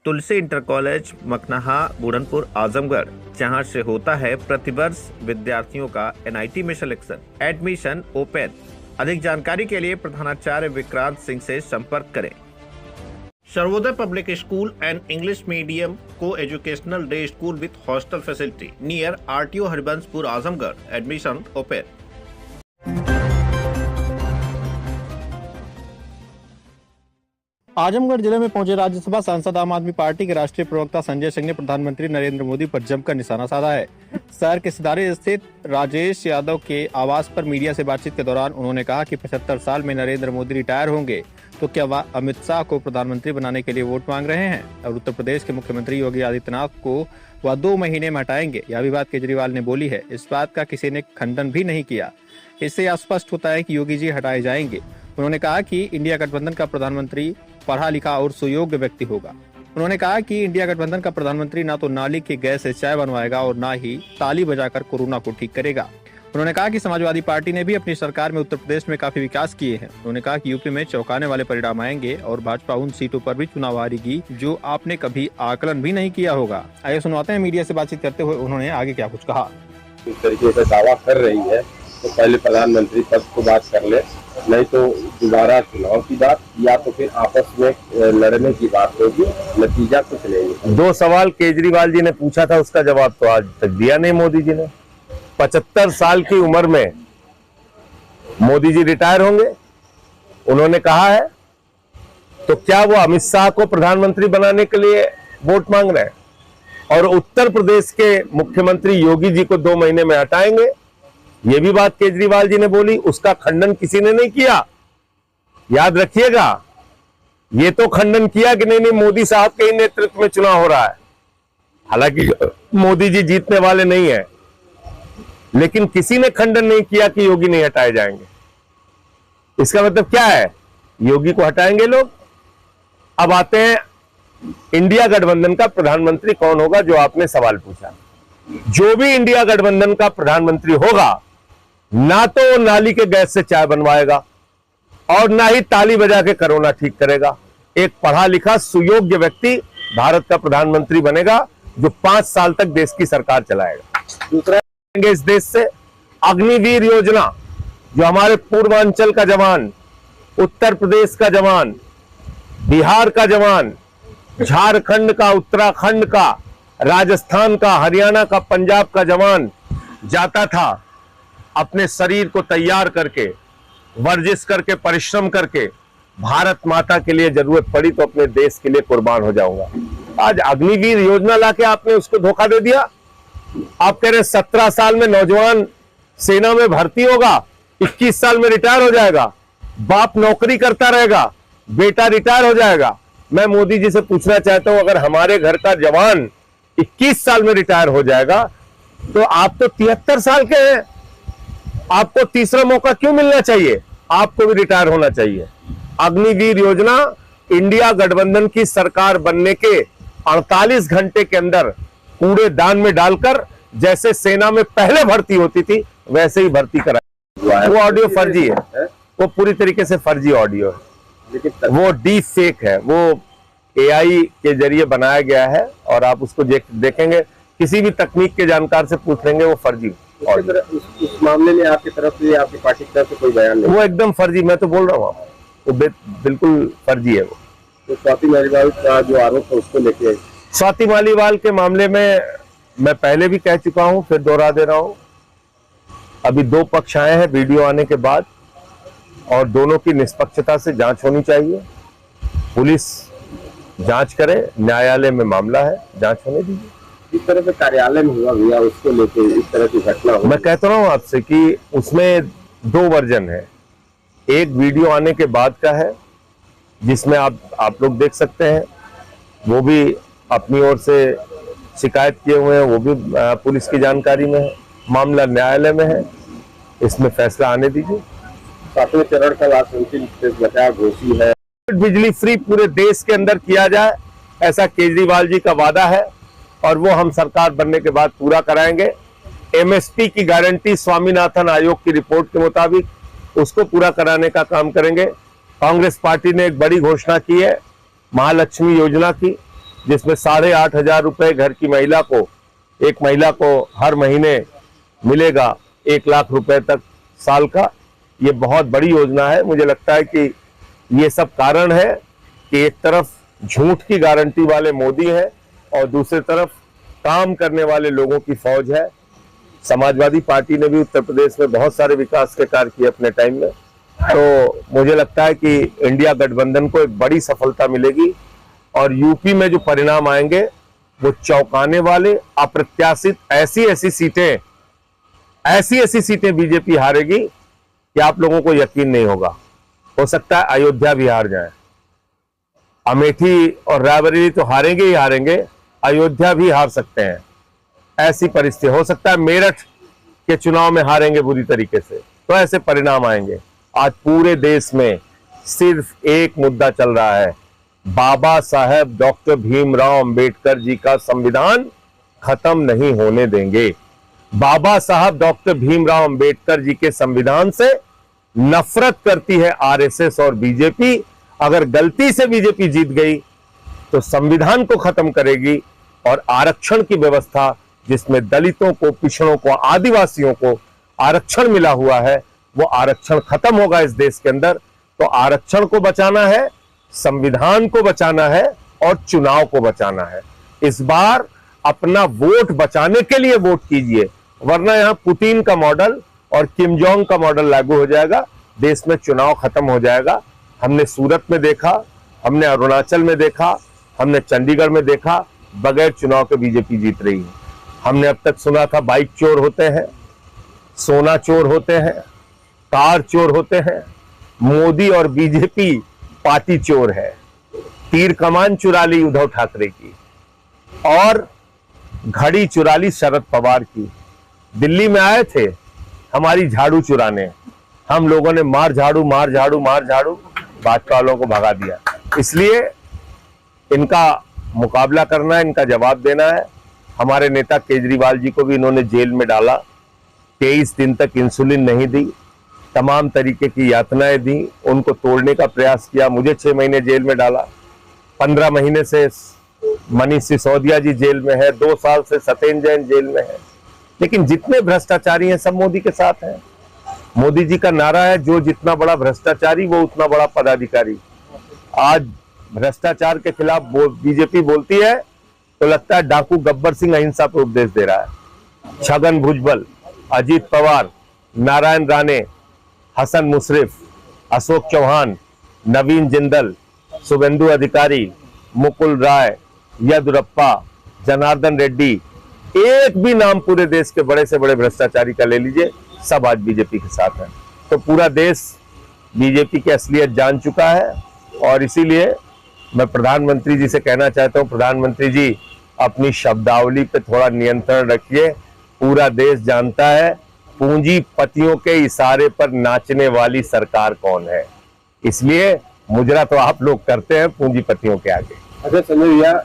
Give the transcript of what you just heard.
तुलसी inter college मकनहा बुरनपुर Azamgarh, जहां से होता है प्रतिवर्ष विद्यार्थियों का एनआईटी में सिलेक्शन। Admission open. अधिक जानकारी के लिए प्रधानाचार्य विक्रांत सिंह से संपर्क करें। Sarvodaya public school and English medium co-educational day school with hostel facility near RTO Haribanshpur Azamgarh. Admission open. Azamgarh जिले में पहुंचे राज्यसभा सांसद आम आदमी पार्टी के राष्ट्रीय प्रवक्ता संजय सिंह ने प्रधानमंत्री नरेंद्र मोदी पर जमकर निशाना साधा है। शहर के सिधारे स्थित राजेश यादव के आवास पर मीडिया से बातचीत के दौरान उन्होंने कहा कि 75 साल में नरेंद्र मोदी रिटायर होंगे तो क्या वह अमित शाह को प्रधानमंत्री बनाने के लिए वोट मांग रहे हैं और उत्तर प्रदेश के मुख्यमंत्री योगी आदित्यनाथ को वह 2 महीने में हटाएंगे। यह भी बात केजरीवाल ने बोली है। इस बात का किसी ने खंडन भी नहीं किया। इससे स्पष्ट होता है कि योगी जी हटाए जाएंगे। उन्होंने कहा कि इंडिया गठबंधन का प्रधानमंत्री पढ़ा लिखा और सुयोग्य व्यक्ति होगा। उन्होंने कहा कि इंडिया गठबंधन का प्रधानमंत्री ना तो नाली के गैस से चाय बनवाएगा और ना ही ताली बजाकर कोरोना को ठीक करेगा। उन्होंने कहा कि समाजवादी पार्टी ने भी अपनी सरकार में उत्तर प्रदेश में काफी विकास किए हैं। उन्होंने कहा कि यूपी में चौंकाने वाले परिणाम आएंगे और भाजपा उन सीटों पर भी चुनाव हारेगी जो आपने कभी आकलन भी नहीं किया होगा। आइए सुनवाते हैं। मीडिया से बातचीत करते हुए उन्होंने आगे क्या कुछ कहा। इस तरीके से दावा कर रही है तो पहले प्रधानमंत्री पद को बात कर ले, नहीं तो दोबारा चुनाव की बात या तो फिर आपस में लड़ने की बात होगी। नतीजा कुछ नहीं। 2 सवाल केजरीवाल जी ने पूछा था, उसका जवाब तो आज तक दिया नहीं मोदी जी ने। 75 साल की उम्र में मोदी जी रिटायर होंगे उन्होंने कहा है, तो क्या वो अमित शाह को प्रधानमंत्री बनाने के लिए वोट मांग रहे हैं? और उत्तर प्रदेश के मुख्यमंत्री योगी जी को 2 महीने में हटाएंगे, ये भी बात केजरीवाल जी ने बोली। उसका खंडन किसी ने नहीं किया। याद रखिएगा, ये तो खंडन किया कि नहीं मोदी साहब के ही नेतृत्व में चुनाव हो रहा है। हालांकि मोदी जी जीतने वाले नहीं है, लेकिन किसी ने खंडन नहीं किया कि योगी नहीं हटाए जाएंगे। इसका मतलब क्या है? योगी को हटाएंगे लोग। अब आते हैं इंडिया गठबंधन का प्रधानमंत्री कौन होगा, जो आपने सवाल पूछा। जो भी इंडिया गठबंधन का प्रधानमंत्री होगा, ना तो वो नाली के गैस से चाय बनवाएगा और ना ही ताली बजा के कोरोना ठीक करेगा। एक पढ़ा लिखा सुयोग्य व्यक्ति भारत का प्रधानमंत्री बनेगा जो 5 साल तक देश की सरकार चलाएगा। दूसरा, इस देश से अग्निवीर योजना, जो हमारे पूर्वांचल का जवान, उत्तर प्रदेश का जवान, बिहार का जवान, झारखंड का, उत्तराखंड का, राजस्थान का, हरियाणा का, पंजाब का जवान जाता था अपने शरीर को तैयार करके, वर्जिश करके, परिश्रम करके, भारत माता के लिए जरूरत पड़ी तो अपने देश के लिए कुर्बान हो जाऊंगा। आज अग्निवीर योजना लाके आपने उसको धोखा दे दिया। आप कह रहे 17 साल में नौजवान सेना में भर्ती होगा, 21 साल में रिटायर हो जाएगा, बाप नौकरी करता रहेगा, बेटा रिटायर हो जाएगा। मैं मोदी जी से पूछना चाहता हूं, अगर हमारे घर का जवान 21 साल में रिटायर हो जाएगा तो आप तो 73 साल के हैं, आपको तीसरा मौका क्यों मिलना चाहिए? आपको भी रिटायर होना चाहिए। अग्निवीर योजना इंडिया गठबंधन की सरकार बनने के 48 घंटे के अंदर कूड़ेदान में डालकर, जैसे सेना में पहले भर्ती होती थी वैसे ही भर्ती कराई। वो ऑडियो फर्जी है, वो पूरी तरीके से फर्जी ऑडियो है, लेकिन वो डीप फेक है, वो एआई के जरिए बनाया गया है और आप उसको देखेंगे, किसी भी तकनीक के जानकार से पूछ लेंगे, वो फर्जी। उस मामले में आपकी तरफ से, आपकी पार्टी की तरफ से कोई बयान नहीं? वो एकदम फर्जी, मैं तो बोल रहा हूँ आपको, वो बिल्कुल फर्जी है। वो तो स्वाति मालीवाल का जो आरोप है उसको लेके, स्वाति मालीवाल के मामले में मैं पहले भी कह चुका हूं, फिर दोहरा दे रहा हूं। अभी 2 पक्ष आए हैं वीडियो आने के बाद और दोनों की निष्पक्षता से जांच होनी चाहिए। पुलिस जांच करे, न्यायालय में मामला है, जांच होने दीजिए। इस तरह से कार्यालय में हुआ भैया, उसको लेके इस तरह की घटना, मैं कहता रहा हूं आपसे कि उसमें 2 वर्जन है। एक वीडियो आने के बाद का है जिसमें आप लोग देख सकते हैं, वो भी अपनी ओर से शिकायत किए हुए हैं, वो भी पुलिस की जानकारी में है। मामला न्यायालय में है, इसमें फैसला आने दीजिए। 7वें चरण का बचाव घोषित है। बिजली फ्री पूरे देश के अंदर किया जाए, ऐसा केजरीवाल जी का वादा है और वो हम सरकार बनने के बाद पूरा कराएंगे। एमएसपी की गारंटी स्वामीनाथन आयोग की रिपोर्ट के मुताबिक उसको पूरा कराने का काम करेंगे। कांग्रेस पार्टी ने एक बड़ी घोषणा की है महालक्ष्मी योजना की, जिसमें 8,500 रुपए घर की महिला को, एक महिला को हर महीने मिलेगा 1 लाख रुपए तक साल का। ये बहुत बड़ी योजना है। मुझे लगता है कि ये सब कारण है कि एक तरफ झूठ की गारंटी वाले मोदी हैं और दूसरी तरफ काम करने वाले लोगों की फौज है। समाजवादी पार्टी ने भी उत्तर प्रदेश में बहुत सारे विकास के कार्य किए अपने टाइम में, तो मुझे लगता है कि इंडिया गठबंधन को एक बड़ी सफलता मिलेगी और यूपी में जो परिणाम आएंगे वो चौंकाने वाले, अप्रत्याशित, ऐसी ऐसी सीटें बीजेपी हारेगी कि आप लोगों को यकीन नहीं होगा। हो सकता है अयोध्या भी हार जाए, अमेठी और रायबरेली तो हारेंगे ही हारेंगे, अयोध्या भी हार सकते हैं। ऐसी परिस्थिति हो सकता है मेरठ के चुनाव में हारेंगे बुरी तरीके से, तो ऐसे परिणाम आएंगे। आज पूरे देश में सिर्फ एक मुद्दा चल रहा है, बाबा साहेब डॉक्टर भीमराव अंबेडकर जी का संविधान खत्म नहीं होने देंगे। बाबा साहब डॉक्टर भीमराव अंबेडकर जी के संविधान से नफरत करती है आरएसएस और बीजेपी। अगर गलती से बीजेपी जीत गई तो संविधान को खत्म करेगी और आरक्षण की व्यवस्था, जिसमें दलितों को, पिछड़ों को, आदिवासियों को आरक्षण मिला हुआ है, वो आरक्षण खत्म होगा इस देश के अंदर। तो आरक्षण को बचाना है, संविधान को बचाना है और चुनाव को बचाना है। इस बार अपना वोट बचाने के लिए वोट कीजिए, वरना यहां पुतिन का मॉडल और किम जोंग का मॉडल लागू हो जाएगा, देश में चुनाव खत्म हो जाएगा। हमने सूरत में देखा, हमने अरुणाचल में देखा, हमने चंडीगढ़ में देखा, बगैर चुनाव के बीजेपी जीत रही है। हमने अब तक सुना था बाइक चोर होते हैं, सोना चोर होते हैं, कार चोर होते हैं। मोदी और बीजेपी पार्टी चोर है। तीर कमान चुरा ली उद्धव ठाकरे की और घड़ी चुरा ली शरद पवार की। दिल्ली में आए थे हमारी झाड़ू चुराने, हम लोगों ने मार झाड़ू भाजपा वालों को भगा दिया। इसलिए इनका मुकाबला करना है, इनका जवाब देना है। हमारे नेता केजरीवाल जी को भी इन्होंने जेल में डाला, 23 दिन तक इंसुलिन नहीं दी, तमाम तरीके की यातनाएं दी, उनको तोड़ने का प्रयास किया। मुझे 6 महीने जेल में डाला, 15 महीने से मनीष सिसोदिया जी जेल में है, 2 साल से सत्येंद्र जैन जेल में है। लेकिन जितने भ्रष्टाचारी हैं सब मोदी के साथ हैं। मोदी जी का नारा है, जो जितना बड़ा भ्रष्टाचारी वो उतना बड़ा पदाधिकारी। आज भ्रष्टाचार के खिलाफ बीजेपी बोलती है तो लगता है डाकू गब्बर सिंह अहिंसा पर उपदेश दे रहा है। छगन भुजबल, अजीत पवार, नारायण राणे, हसन मुशर्रफ, अशोक चौहान, नवीन जिंदल, शुभेंदु अधिकारी, मुकुल राय, येदुरप्पा, जनार्दन रेड्डी, एक भी नाम पूरे देश के बड़े से बड़े भ्रष्टाचारी का ले लीजिए, सब आज बीजेपी के साथ हैं। तो पूरा देश बीजेपी की असलियत जान चुका है और इसीलिए मैं प्रधानमंत्री जी से कहना चाहता हूं, प्रधानमंत्री जी अपनी शब्दावली पे थोड़ा नियंत्रण रखिए। पूरा देश जानता है पूंजीपतियों के इशारे पर नाचने वाली सरकार कौन है, इसलिए मुजरा तो आप लोग करते हैं पूंजीपतियों के आगे। अच्छा संजय भैया,